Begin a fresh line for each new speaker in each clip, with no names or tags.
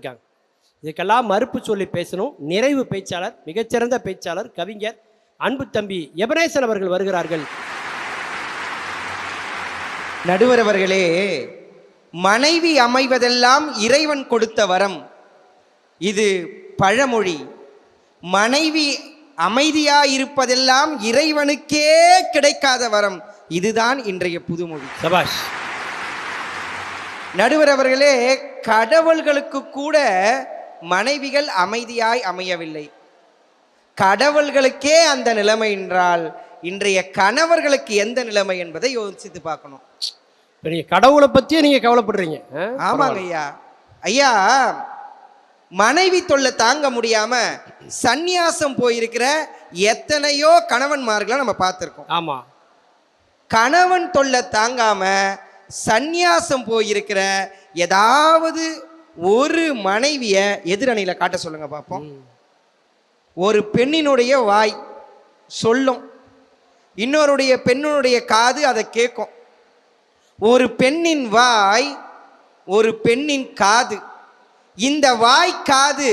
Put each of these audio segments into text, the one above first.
இருக்காங்க. இதுக்கெல்லாம் மறுப்பு சொல்லி பேசணும். நிறைவு பேச்சாளர், மிகச்சிறந்த பேச்சாளர், கவிஞர் அன்பு தம்பி எபனேசன் அவர்கள் வருகிறார்கள்.
நடுவர் அவர்களே, மனைவி அமைவதெல்லாம் இறைவன் கொடுத்த வரம். இது பழமொழி. மனைவி அமைதியாயிருப்பதெல்லாம் இறைவனுக்கே கிடைக்காத வரம். இதுதான் இன்றைய புதுமொழி.
சபாஷ்.
நடுவர் அவர்களே, கடவுள்களுக்கு கூட மனைவிகள் அமைதியாய் அமையவில்லை. கடவுள்களுக்கே அந்த நிலைமை என்றால் இன்றைய கணவர்களுக்கு எந்த நிலைமை என்பதை யோசித்து பார்க்கணும்.
நீங்க கடவுளை பத்தியே நீங்க கவலைப்படுறீங்க.
ஆமாங்க ஐயா. ஐயா, மனைவி தொல்லை தாங்க முடியாம சந்நியாசம் போயிருக்கிற எத்தனையோ கணவன்மார்களை நம்ம பார்த்துருக்கோம்.
ஆமா.
கணவன் தொல்லை தாங்காம சந்நியாசம் போயிருக்கிற ஏதாவது ஒரு மனைவிய எதிரணியில காட்ட சொல்லுங்க பார்ப்போம். ஒரு பெண்ணினுடைய வாய் சொல்லும், இன்னொருடைய பெண்ணினுடைய காது அதை கேட்கும். ஒரு பெண்ணின் வாய், ஒரு பெண்ணின் காது. இந்த வாய் காது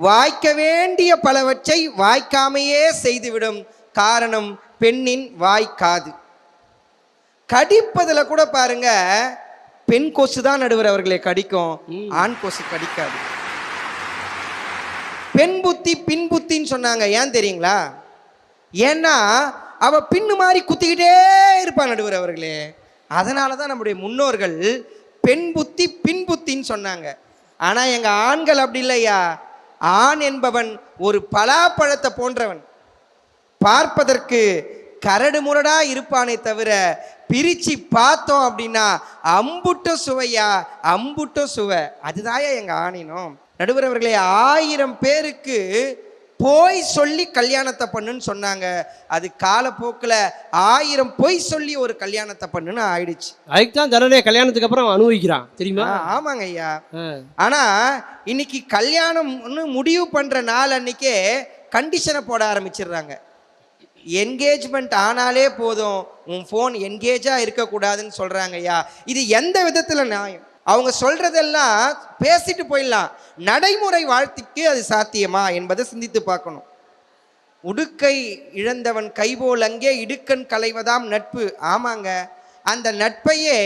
வாய்க்க வேண்டிய பலவற்றை வாய்க்காமையே செய்துவிடும். காரணம் பெண்ணின் வாய் காது. கடிப்பதில் கூட பாருங்க, பெண் கொசு தான் நடுவர் அவர்களை கடிக்கும், ஆண் கொசு கடிக்காது. பெண் புத்தி பின் புத்தின்னு சொன்னாங்க. ஏன் தெரியுங்களா? ஏன்னா அவ பின்னு மாதிரி குத்திக்கிட்டே இருப்பான் நடுவர் அவர்களே. அதனால தான் நம்முடைய முன்னோர்கள் பெண் புத்தி பின் புத்தின்னு சொன்னாங்க. ஆனால் எங்கள் ஆண்கள் அப்படி இல்லையா. ஆண் என்பவன் ஒரு பலாப்பழத்தை போன்றவன். பார்ப்பதற்கு கரடு முரடா இருப்பானே தவிர பிரிச்சு பார்த்தோம் அப்படின்னா அம்புட்ட சுவையா, அம்புட்ட சுவை. அதுதாயா எங்க ஆணினம். நடுவர் அவர்களே, 1000 பேருக்கு போய் சொல்லி கல்யாணத்தை பண்ணுன்னு சொன்னாங்க. அது காலப்போக்கில் 1000 பொய் சொல்லி ஒரு கல்யாணத்தை பண்ணுன்னு ஆயிடுச்சு.
அதுக்கு தான் தண்டனை கல்யாணத்துக்கு அப்புறம் அனுபவிக்கிறான், தெரியுமா?
ஆமாங்க ஐயா. ஆனா இன்னைக்கு கல்யாணம் முடிவு பண்ற நாள் அன்னைக்கே கண்டிஷனை போட ஆரம்பிச்சிடுறாங்க. என்கேஜ்மெண்ட் ஆனாலே போதும், உன் ஃபோன் என்கேஜாக இருக்கக்கூடாதுன்னு சொல்கிறாங்க ஐயா. இது எந்த விதத்தில் நியாயம்? அவங்க சொல்கிறதெல்லாம் பேசிட்டு போயிடலாம், நடைமுறை வாழ்க்கைக்கு அது சாத்தியமா என்பதை சிந்தித்து பார்க்கணும். உடுக்கை இழந்தவன் கைபோல் அங்கே இடுக்கண் களைவதாம் நட்பு. ஆமாங்க, அந்த நட்பையே,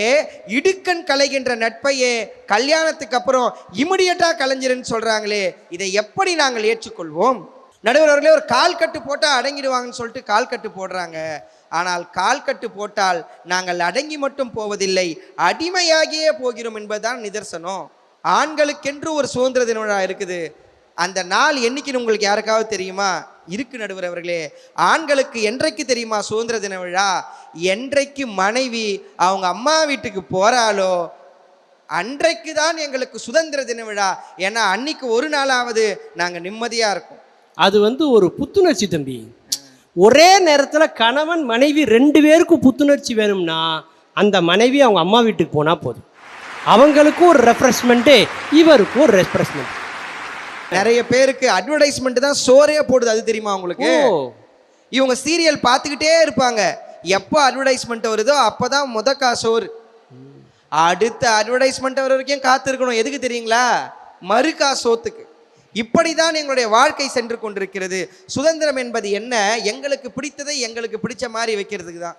இடுக்கண் களைகின்ற நட்பையே கல்யாணத்துக்கு அப்புறம் இமிடியட்டாக கலைஞ்சிருன்னு சொல்கிறாங்களே, இதை எப்படி நாங்கள் ஏற்றுக்கொள்வோம்? நடுவர் அவர்களே, ஒரு கால் கட்டு போட்டால் அடங்கிடுவாங்கன்னு சொல்லிட்டு கால் கட்டு போடுறாங்க. ஆனால் கால் கட்டு போட்டால் நாங்கள் அடங்கி மட்டும் போவதில்லை, அடிமையாகியே போகிறோம் என்பதுதான் நிதர்சனம். ஆண்களுக்கென்று ஒரு சுதந்திர தின விழா இருக்குது. அந்த நாள் என்னைக்குன்னு உங்களுக்கு யாருக்காவது தெரியுமா? இருக்கு நடுவர் அவர்களே. ஆண்களுக்கு என்றைக்கு தெரியுமா சுதந்திர தின விழா? என்றைக்கு மனைவி அவங்க அம்மா வீட்டுக்கு போறாளோ அன்றைக்கு தான் எங்களுக்கு சுதந்திர தின விழா. ஏன்னா அன்னைக்கு ஒரு நாளாவது நாங்கள் நிம்மதியாக இருக்கோம்.
அது ஒரு புத்துணர்ச்சி தம்பி. ஒரே நேரத்தில் கணவன் மனைவி 2 பேருக்கும் புத்துணர்ச்சி வேணும்னா அந்த மனைவி அவங்க அம்மா வீட்டுக்கு போனால் போதும். அவங்களுக்கும் ஒரு ரெஃப்ரெஷ்மெண்ட்டு, இவருக்கும் ஒரு ரெஃப்ரெஷ்மெண்ட்.
நிறைய பேருக்கு அட்வர்டைஸ்மெண்ட் தான் சோறே போடுது, அது தெரியுமா உங்களுக்கு? இவங்க சீரியல் பார்த்துக்கிட்டே இருப்பாங்க. எப்போ அட்வர்டைஸ்மெண்ட் வருதோ அப்போதான் முதக்கா சோறு. அடுத்த அட்வர்டைஸ்மெண்ட் வர வரைக்கும் காத்திருக்கணும். எதுக்கு தெரியுங்களா? மறுக்கா சோத்துக்கு. இப்படிதான் எங்களுடைய வாழ்க்கை சென்று கொண்டிருக்கிறது. சுதந்திரம் என்பது என்ன? எங்களுக்கு பிடித்ததை எங்களுக்கு பிடிச்ச மாதிரி வைக்கிறதுக்கு தான்.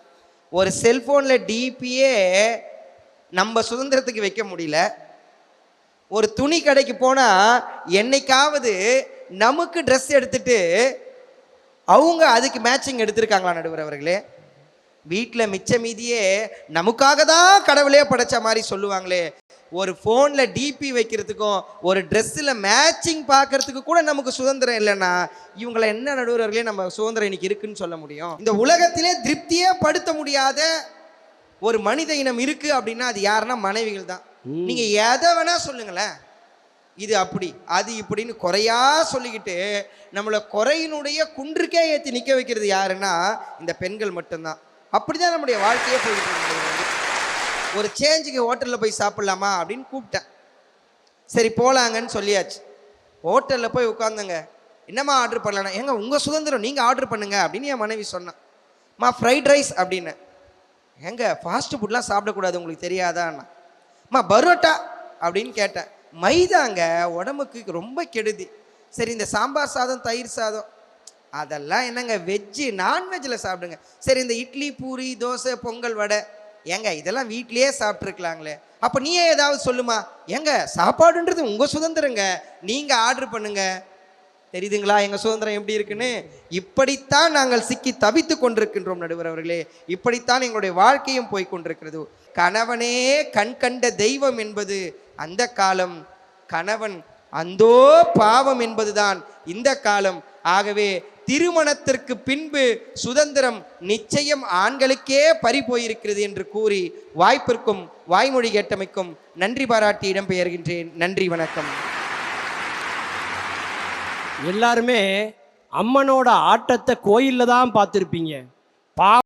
ஒரு செல்போனில் டிபியே நம்ம சுதந்திரத்துக்கு வைக்க முடியல. ஒரு துணி கடைக்கு போனால் என்னைக்காவது நமக்கு ட்ரெஸ் எடுத்துட்டு அவங்க அதுக்கு மேட்சிங் எடுத்திருக்காங்களா நடுவர் அவர்களே? வீட்டில் மிச்ச மீதியே நமக்காக தான் கடவுளே படைச்ச மாதிரி சொல்லுவாங்களே. ஒரு ஃபோனில் டிபி வைக்கிறதுக்கும் ஒரு ட்ரெஸ்ஸில் மேட்சிங் பார்க்கறதுக்கு கூட நமக்கு சுதந்திரம் இல்லைன்னா இவங்களை என்ன நடுவர்களே நம்ம சுதந்திரம் இன்னைக்கு இருக்குன்னு சொல்ல முடியும்? இந்த உலகத்திலே திருப்தியே படுத்த முடியாத ஒரு மனித இனம் இருக்கு அப்படின்னா அது யாருன்னா மனைவிகள் தான். நீங்க எதை வேணா சொல்லுங்களேன், இது அப்படி அது இப்படின்னு குறையா சொல்லிக்கிட்டு நம்மளை குறையினுடைய குன்றுக்கே ஏற்றி நிற்க வைக்கிறது யாருன்னா இந்த பெண்கள் மட்டும்தான். அப்படிதான் நம்முடைய வாழ்க்கையே போயிட்டு இருக்கு. ஒரு சேஞ்சுக்கு ஹோட்டலில் போய் சாப்பிட்லாமா அப்படின்னு கூப்பிட்டேன். சரி போகலாங்கன்னு சொல்லியாச்சு. ஹோட்டலில் போய் உட்காந்துங்க. என்னம்மா ஆர்டர் பண்ணலான்னா, ஏங்க உங்கள் சுதந்திரம், நீங்கள் ஆர்டர் பண்ணுங்க அப்படின்னு என் மனைவி சொன்னான். ஃப்ரைட் ரைஸ் அப்படின்னு. ஏங்க ஃபாஸ்ட் ஃபுட்லாம் சாப்பிடக்கூடாது உங்களுக்கு தெரியாதான்னா. பரோட்டா அப்படின்னு கேட்டேன். மைதாங்க உடம்புக்கு ரொம்ப கெடுதி. சரி, இந்த சாம்பார் சாதம், தயிர் சாதம் அதெல்லாம் என்னங்க, வெஜ்ஜு நான்வெஜ்ஜில் சாப்பிடுங்க. சரி, இந்த இட்லி, பூரி, தோசை, பொங்கல், வடை, ஏங்க இதெல்லாம் வீட்லேயே சாப்பிட்ருக்கலாங்களே. அப்போ நீயே ஏதாவது சொல்லுமா? ஏங்க சாப்பாடுன்றது உங்கள் சுதந்திரங்க, நீங்கள் ஆர்டர் பண்ணுங்க. தெரியுதுங்களா எங்கள் சுதந்திரம் எப்படி இருக்குன்னு? இப்படித்தான் நாங்கள் சிக்கி தவித்து கொண்டிருக்கின்றோம் நடுவர் அவர்களே. இப்படித்தான் எங்களுடைய வாழ்க்கையும் போய் கொண்டிருக்கிறது. கணவனே கண் கண்ட தெய்வம் என்பது அந்த காலம், கணவன் அந்தோ பாவம் என்பதுதான் இந்த காலம். ஆகவே திருமணத்திற்கு பின்பு சுதந்திரம் நிச்சயம் ஆண்களுக்கே பறி போயிருக்கிறது என்று கூறி வாய்ப்பிற்கும் வாய்மொழி கேட்டமைக்கும் நன்றி பாராட்டி இடம்பெயர்கின்றேன். நன்றி, வணக்கம்.
எல்லாருமே அம்மனோட ஆட்டத்தை கோயிலில் தான் பார்த்துருப்பீங்க.